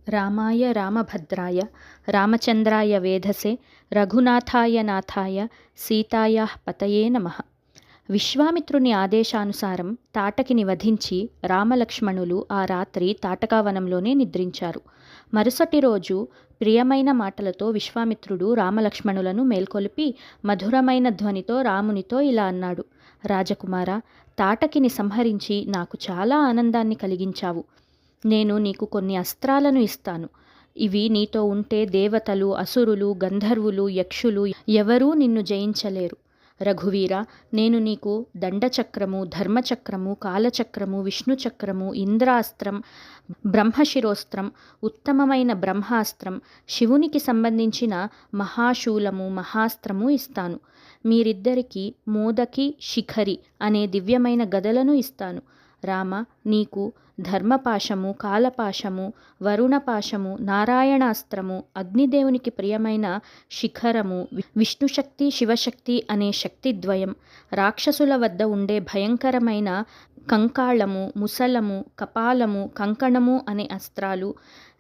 రామాయ రామభద్రాయ రామచంద్రాయ వేధసే రఘునాథాయ నాథాయ సీతాయా పతయే నమః. విశ్వామిత్రుని ఆదేశానుసారం తాటకిని వధించి రామలక్ష్మణులు ఆ రాత్రి తాటకావనంలోనే నిద్రించారు. మరుసటి రోజు ప్రియమైన మాటలతో విశ్వామిత్రుడు రామలక్ష్మణులను మేల్కొలిపి మధురమైన ధ్వనితో రామునితో ఇలా అన్నాడు: రాజకుమారా, తాటకిని సంహరించి నాకు చాలా ఆనందాన్ని కలిగించావు. నేను నీకు కొన్ని అస్త్రాలను ఇస్తాను. ఇవి నీతో ఉంటే దేవతలు, అసురులు, గంధర్వులు, యక్షులు ఎవరూ నిన్ను జయించలేరు. రఘువీర, నేను నీకు దండచక్రము, ధర్మచక్రము, కాలచక్రము, విష్ణుచక్రము, ఇంద్రాస్త్రం, బ్రహ్మశిరోస్త్రం, ఉత్తమమైన బ్రహ్మాస్త్రం, శివునికి సంబంధించిన మహాశూలము, మహాస్త్రము ఇస్తాను. మీరిద్దరికీ మోదకి, శిఖరి అనే దివ్యమైన గదలను ఇస్తాను. రామ, నీకు ధర్మపాశము, కాలపాశము, వరుణపాశము, నారాయణాస్త్రము, అగ్నిదేవునికి ప్రియమైన శిఖరము, విష్ణుశక్తి, శివశక్తి అనే శక్తిద్వయం, రాక్షసుల వద్ద ఉండే భయంకరమైన కంకాళము, ముసలము, కపాలము, కంకణము అనే అస్త్రాలు,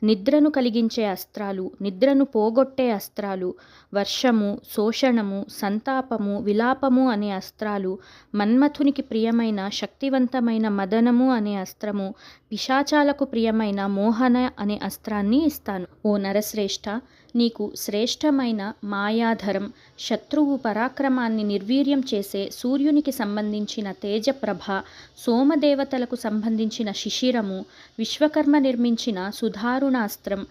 నిద్రను కలిగించే అస్త్రాలు, నిద్రను పోగొట్టే అస్త్రాలు, వర్షము, శోషణము, సంతాపము, విలాపము అనే అస్త్రాలు, మన్మథునికి ప్రియమైన శక్తివంతమైన మదనము అనే అస్త్రము, పిశాచాలకు ప్రియమైన మోహన అనే అస్త్రాన్ని ఇస్తాను. ఓ నరశ్రేష్ఠ, నీకు శ్రేష్టమైన మాయాధరం, శత్రువు పరాక్రమాన్ని నిర్వీర్యం చేసే సూర్యునికి సంబంధించిన తేజప్రభ, సోమదేవతలకు సంబంధించిన శిశిరము, విశ్వకర్మ నిర్మించిన సుధారుణాస్త్రం,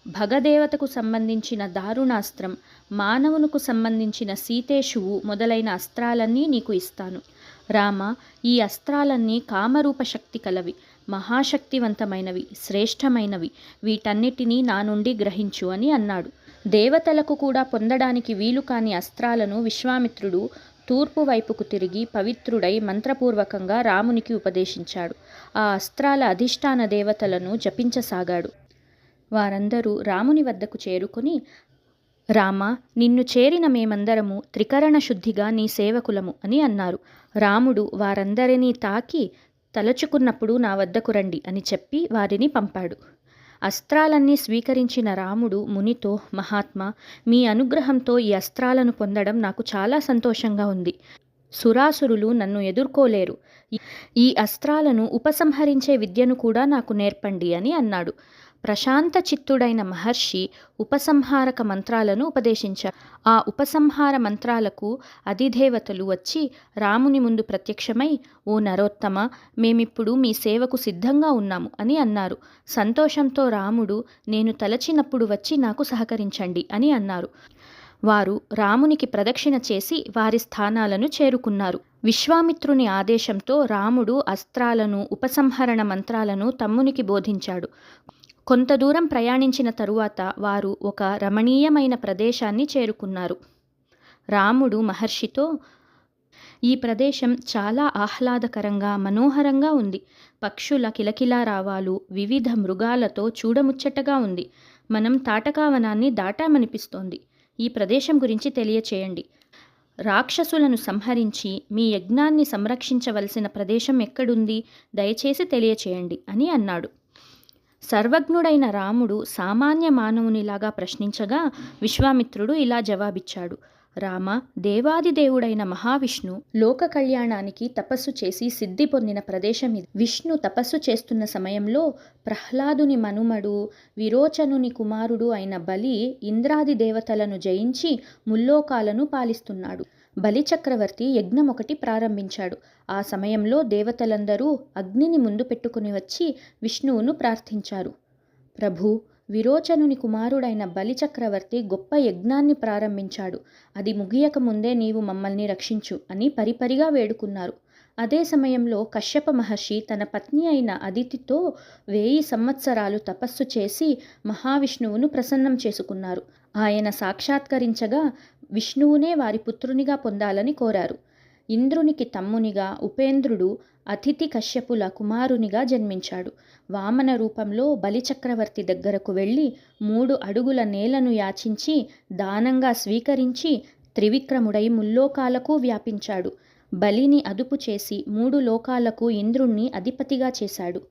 భగదేవతకు సంబంధించిన దారుణాస్త్రం, మానవునకు సంబంధించిన సీతేషువు మొదలైన అస్త్రాలన్నీ నీకు ఇస్తాను. రామ, ఈ అస్త్రాలన్నీ కామరూప శక్తి కలవి, మహాశక్తివంతమైనవి, శ్రేష్టమైనవి. వీటన్నిటినీ నా నుండి గ్రహించు అని అన్నాడు. దేవతలకు కూడా పొందడానికి వీలు కాని అస్త్రాలను విశ్వామిత్రుడు తూర్పు వైపుకు తిరిగి పవిత్రుడై మంత్రపూర్వకంగా రామునికి ఉపదేశించాడు. ఆ అస్త్రాల అధిష్టాన దేవతలను జపించసాగాడు. వారందరూ రాముని వద్దకు చేరుకుని, రామ, నిన్ను చేరిన మేమందరము త్రికరణ శుద్ధిగా నీ సేవకులము అని అన్నారు. రాముడు వారందరినీ తాకి, తలచుకున్నప్పుడు నా వద్దకు రండి అని చెప్పి వారిని పంపాడు. అస్త్రాలన్నీ స్వీకరించిన రాముడు మునితో, మహాత్మా, మీ అనుగ్రహంతో ఈ అస్త్రాలను పొందడం నాకు చాలా సంతోషంగా ఉంది. సురాసురులు నన్ను ఎదుర్కోలేరు. ఈ అస్త్రాలను ఉపసంహరించే విద్యను కూడా నాకు నేర్పండి అని అన్నాడు. ప్రశాంత చిత్తుడైన మహర్షి ఉపసంహారక మంత్రాలను ఉపదేశించారు. ఆ ఉపసంహార మంత్రాలకు అధిదేవతలు వచ్చి రాముని ముందు ప్రత్యక్షమై, ఓ నరోత్తమ, మేమిప్పుడు మీ సేవకు సిద్ధంగా ఉన్నాము అని అన్నారు. సంతోషంతో రాముడు, నేను తలచినప్పుడు వచ్చి నాకు సహకరించండి అని అన్నారు. వారు రామునికి ప్రదక్షిణ చేసి వారి స్థానాలను చేరుకున్నారు. విశ్వామిత్రుని ఆదేశంతో రాముడు అస్త్రాలను, ఉపసంహరణ మంత్రాలను తమ్మునికి బోధించాడు. కొంత దూరం ప్రయాణించిన తరువాత వారు ఒక రమణీయమైన ప్రదేశాన్ని చేరుకున్నారు. రాముడు మహర్షితో, ఈ ప్రదేశం చాలా ఆహ్లాదకరంగా, మనోహరంగా ఉంది. పక్షుల కిలకిలారావాలు, వివిధ మృగాలతో చూడముచ్చటగా ఉంది. మనం తాటకావనాన్ని దాటామనిపిస్తోంది. ఈ ప్రదేశం గురించి తెలియచేయండి. రాక్షసులను సంహరించి మీ యజ్ఞాన్ని సంరక్షించవలసిన ప్రదేశం ఎక్కడుంది? దయచేసి తెలియచేయండి అని అన్నాడు. సర్వజ్ఞుడైన రాముడు సామాన్య మానవునిలాగా ప్రశ్నించగా విశ్వామిత్రుడు ఇలా జవాబిచ్చాడు: రామ, దేవాదిదేవుడైన మహావిష్ణు లోక కళ్యాణానికి తపస్సు చేసి సిద్ధి పొందిన ప్రదేశం ఇది. విష్ణు తపస్సు చేస్తున్న సమయంలో ప్రహ్లాదుని మనుమడు, విరోచనుని కుమారుడు అయిన బలి ఇంద్రాది దేవతలను జయించి ముల్లోకాలను పాలిస్తున్నాడు. బలిచక్రవర్తి యజ్ఞం ఒకటి ప్రారంభించాడు. ఆ సమయంలో దేవతలందరూ అగ్నిని ముందు పెట్టుకుని వచ్చి విష్ణువును ప్రార్థించారు. ప్రభు, విరోచనుని కుమారుడైన బలిచక్రవర్తి గొప్ప యజ్ఞాన్ని ప్రారంభించాడు. అది ముగియక ముందే నీవు మమ్మల్ని రక్షించు అని పరిపరిగా వేడుకున్నారు. అదే సమయంలో కశ్యప మహర్షి తన పత్ని అయిన అదితితో 1000 సంవత్సరాలు తపస్సు చేసి మహావిష్ణువును ప్రసన్నం చేసుకున్నారు. ఆయన సాక్షాత్కరించగా విష్ణువునే వారి పుత్రునిగా పొందాలని కోరారు. ఇంద్రునికి తమ్మునిగా ఉపేంద్రుడు అతిథి కశ్యపుల కుమారునిగా జన్మించాడు. వామన రూపంలో బలిచక్రవర్తి దగ్గరకు వెళ్ళి 3 అడుగుల నేలను యాచించి దానంగా స్వీకరించి త్రివిక్రముడై ముల్లోకాలకు వ్యాపించాడు. బలిని అదుపు చేసి 3 లోకాలకు ఇంద్రుణ్ణి అధిపతిగా చేశాడు.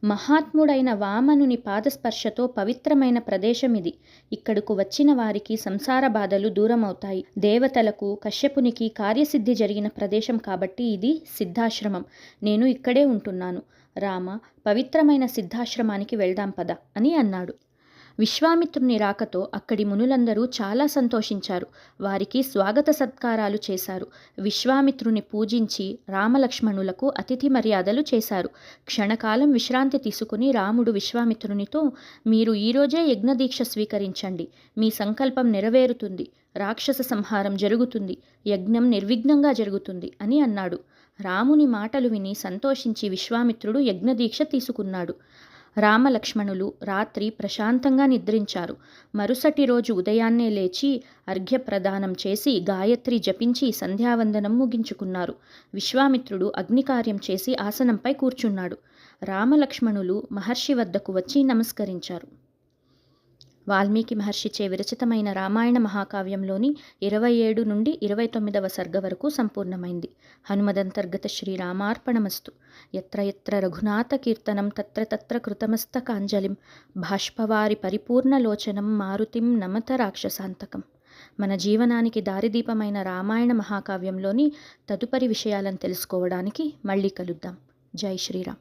మహాత్ముడైన వామనుని పాదస్పర్శతో పవిత్రమైన ప్రదేశమిది. ఇక్కడకు వచ్చిన వారికి సంసార బాధలు దూరమవుతాయి. దేవతలకు, కశ్యపునికి కార్యసిద్ధి జరిగిన ప్రదేశం కాబట్టి ఇది సిద్ధాశ్రమం. నేను ఇక్కడే ఉంటున్నాను. రామ, పవిత్రమైన సిద్ధాశ్రమానికి వెళ్దాం పద అని అన్నాడు. విశ్వామిత్రుని రాకతో అక్కడి మునులందరూ చాలా సంతోషించారు. వారికి స్వాగత సత్కారాలు చేశారు. విశ్వామిత్రుని పూజించి రామలక్ష్మణులకు అతిథి మర్యాదలు చేశారు. క్షణకాలం విశ్రాంతి తీసుకుని రాముడు విశ్వామిత్రునితో, మీరు ఈరోజే యజ్ఞదీక్ష స్వీకరించండి. మీ సంకల్పం నెరవేరుతుంది. రాక్షస సంహారం జరుగుతుంది. యజ్ఞం నిర్విఘ్నంగా జరుగుతుంది అని అన్నాడు. రాముని మాటలు విని సంతోషించి విశ్వామిత్రుడు యజ్ఞదీక్ష తీసుకున్నాడు. రామలక్ష్మణులు రాత్రి ప్రశాంతంగా నిద్రించారు. మరుసటి రోజు ఉదయాన్నే లేచి అర్ఘ్యప్రదానం చేసి గాయత్రి జపించి సంధ్యావందనం ముగించుకున్నారు. విశ్వామిత్రుడు అగ్నికార్యం చేసి ఆసనంపై కూర్చున్నాడు. రామలక్ష్మణులు మహర్షి వద్దకు వచ్చి నమస్కరించారు. వాల్మీకి మహర్షిచే విరచితమైన రామాయణ మహాకావ్యంలోని 27 నుండి 29వ సర్గ వరకు సంపూర్ణమైంది. హనుమదంతర్గత శ్రీరామార్పణమస్తు. ఎత్ర ఎత్ర రఘునాథ కీర్తనం తత్ర తత్ర కృతమస్తకాంజలిం బాష్పవారి పరిపూర్ణలోచనం మారుతిం నమత రాక్షసాంతకం. మన జీవనానికి దారిదీపమైన రామాయణ మహాకావ్యంలోని తదుపరి విషయాలను తెలుసుకోవడానికి మళ్ళీ కలుద్దాం. జై శ్రీరామ్.